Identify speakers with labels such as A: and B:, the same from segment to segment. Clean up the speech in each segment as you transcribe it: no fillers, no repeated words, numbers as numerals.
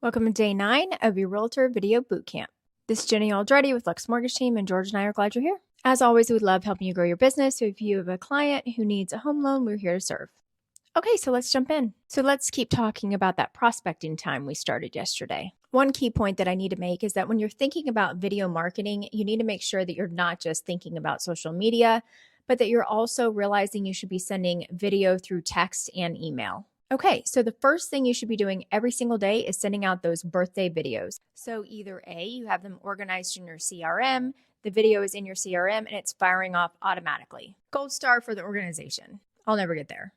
A: Welcome to day 9 of your Realtor Video Bootcamp. This is Jenny Aldretti with Lux Mortgage Team, and George and I are glad you're here. As always, we love helping you grow your business, so if you have a client who needs a home loan, we're here to serve. Okay, so let's jump in. So let's keep talking about that prospecting time we started yesterday. One key point that I need to make is that when you're thinking about video marketing, you need to make sure that you're not just thinking about social media, but that you're also realizing you should be sending video through text and email. Okay, so the first thing you should be doing every single day is sending out those birthday videos. So either A, you have them organized in your CRM, the video is in your CRM, and it's firing off automatically. Gold star for the organization. I'll never get there.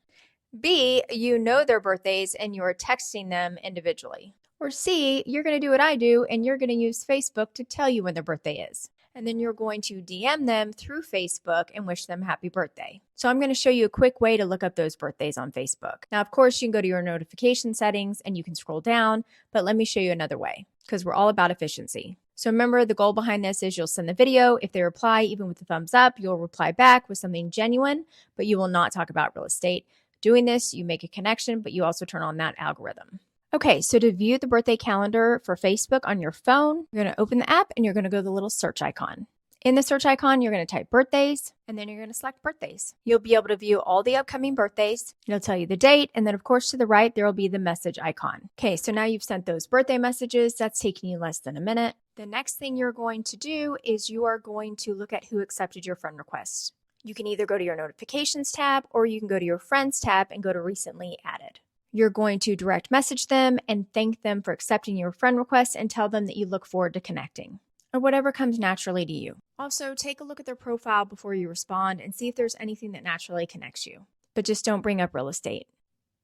A: B, you know their birthdays and you're texting them individually. Or C, you're going to do what I do and you're going to use Facebook to tell you when their birthday is. And then you're going to DM them through Facebook and wish them happy birthday. So I'm going to show you a quick way to look up those birthdays on Facebook. Now, of course, you can go to your notification settings and you can scroll down, but let me show you another way because we're all about efficiency. So remember, the goal behind this is you'll send the video. If they reply, even with the thumbs up, you'll reply back with something genuine, but you will not talk about real estate. Doing this, you make a connection, but you also turn on that algorithm. Okay, so to view the birthday calendar for Facebook on your phone, you're going to open the app and you're going to go to the little search icon. In the search icon, you're going to type birthdays, and then you're going to select birthdays. You'll be able to view all the upcoming birthdays. It'll tell you the date, and then of course to the right, there will be the message icon. Okay, so now you've sent those birthday messages. That's taking you less than a minute. The next thing you're going to do is you are going to look at who accepted your friend request. You can either go to your notifications tab, or you can go to your friends tab and go to recently added. You're going to direct message them and thank them for accepting your friend request and tell them that you look forward to connecting, or whatever comes naturally to you. Also, take a look at their profile before you respond and see if there's anything that naturally connects you. But just don't bring up real estate.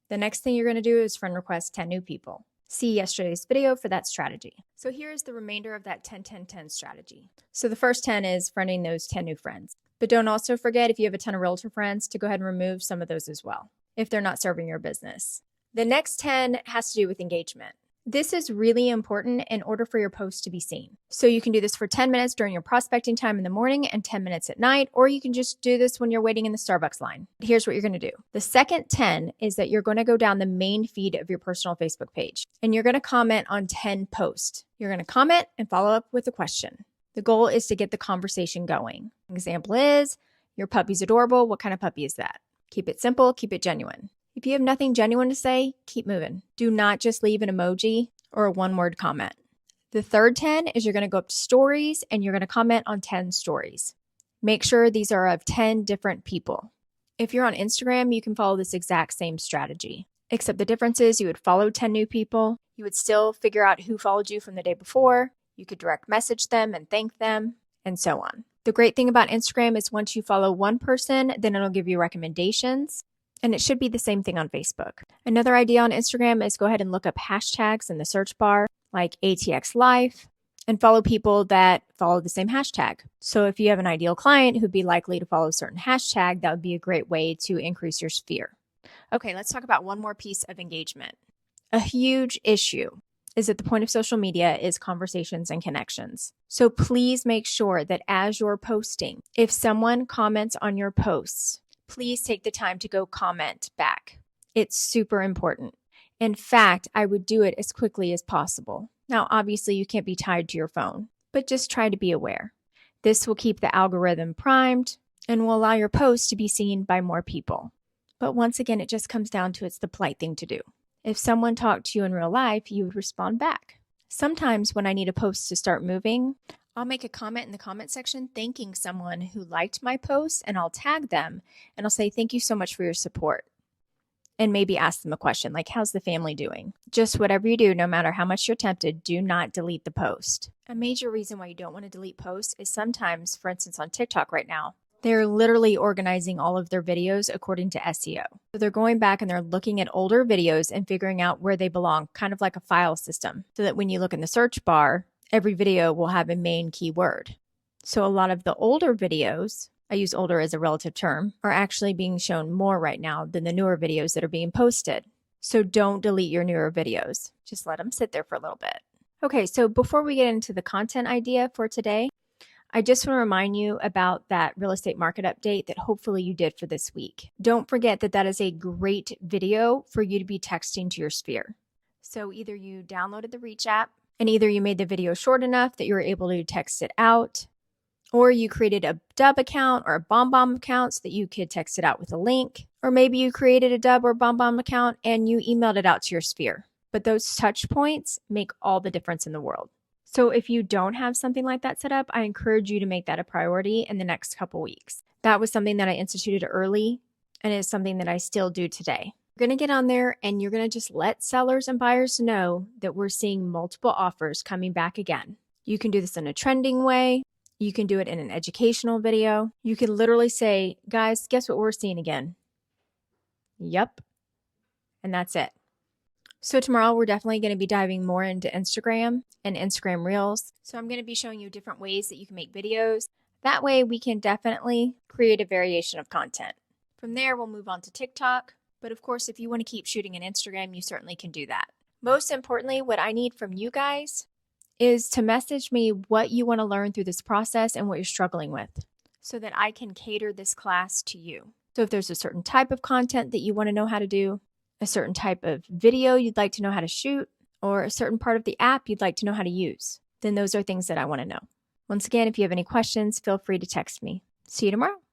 A: The next thing you're going to do is friend request 10 new people. See yesterday's video for that strategy. So here's the remainder of that 10-10-10 strategy. So the first 10 is friending those 10 new friends. But don't also forget, if you have a ton of realtor friends, to go ahead and remove some of those as well, if they're not serving your business. The next 10 has to do with engagement. This is really important in order for your post to be seen. So you can do this for 10 minutes during your prospecting time in the morning and 10 minutes at night, or you can just do this when you're waiting in the Starbucks line. Here's what you're going to do. The second 10 is that you're going to go down the main feed of your personal Facebook page, and you're going to comment on 10 posts. You're going to comment and follow up with a question. The goal is to get the conversation going. An example is, your puppy's adorable. What kind of puppy is that? Keep it simple, keep it genuine. If you have nothing genuine to say, keep moving. Do not just leave an emoji or a one-word comment. The third 10 is you're going to go up to stories and you're going to comment on 10 stories. Make sure these are of 10 different people. If you're on Instagram, you can follow this exact same strategy, except the difference is you would follow 10 new people. You would still figure out who followed you from the day before. You could direct message them and thank them, and so on. The great thing about Instagram is once you follow one person, then it'll give you recommendations. And it should be the same thing on Facebook. Another idea on Instagram is go ahead and look up hashtags in the search bar, like ATX Life, and follow people that follow the same hashtag. So if you have an ideal client who'd be likely to follow a certain hashtag, that would be a great way to increase your sphere. Okay, let's talk about one more piece of engagement. A huge issue is at the point of social media is conversations and connections. So please make sure that as you're posting, if someone comments on your posts, please take the time to go comment back. It's super important. In fact, I would do it as quickly as possible. Now, obviously, you can't be tied to your phone, but just try to be aware. This will keep the algorithm primed and will allow your post to be seen by more people. But once again, it just comes down to it's the polite thing to do. If someone talked to you in real life, you would respond back. Sometimes when I need a post to start moving, I'll make a comment in the comment section thanking someone who liked my post, and I'll tag them and I'll say, thank you so much for your support. And maybe ask them a question like, how's the family doing? Just whatever you do, no matter how much you're tempted, do not delete the post. A major reason why you don't want to delete posts is sometimes, for instance, on TikTok right now, they're literally organizing all of their videos according to SEO. So they're going back and they're looking at older videos and figuring out where they belong, kind of like a file system, so that when you look in the search bar, every video will have a main keyword. So a lot of the older videos, I use older as a relative term, are actually being shown more right now than the newer videos that are being posted. So don't delete your newer videos. Just let them sit there for a little bit. Okay, so before we get into the content idea for today, I just want to remind you about that real estate market update that hopefully you did for this week. Don't forget that that is a great video for you to be texting to your sphere. So either you downloaded the Reach app and either you made the video short enough that you were able to text it out, or you created a Dub account or a BombBomb account so that you could text it out with a link, or maybe you created a Dub or BombBomb account and you emailed it out to your sphere. But those touch points make all the difference in the world. So if you don't have something like that set up, I encourage you to make that a priority in the next couple weeks. That was something that I instituted early, and it's something that I still do today. You're going to get on there and you're going to just let sellers and buyers know that we're seeing multiple offers coming back again. You can do this in a trending way. You can do it in an educational video. You can literally say, guys, guess what we're seeing again? Yep. And that's it. So tomorrow we're definitely going to be diving more into Instagram and Instagram Reels. So I'm going to be showing you different ways that you can make videos. That way we can definitely create a variation of content. From there, we'll move on to TikTok. But of course, if you want to keep shooting in Instagram, you certainly can do that. Most importantly, what I need from you guys is to message me what you want to learn through this process and what you're struggling with so that I can cater this class to you. So if there's a certain type of content that you want to know how to do, a certain type of video you'd like to know how to shoot, or a certain part of the app you'd like to know how to use, then those are things that I want to know. Once again, if you have any questions, feel free to text me. See you tomorrow.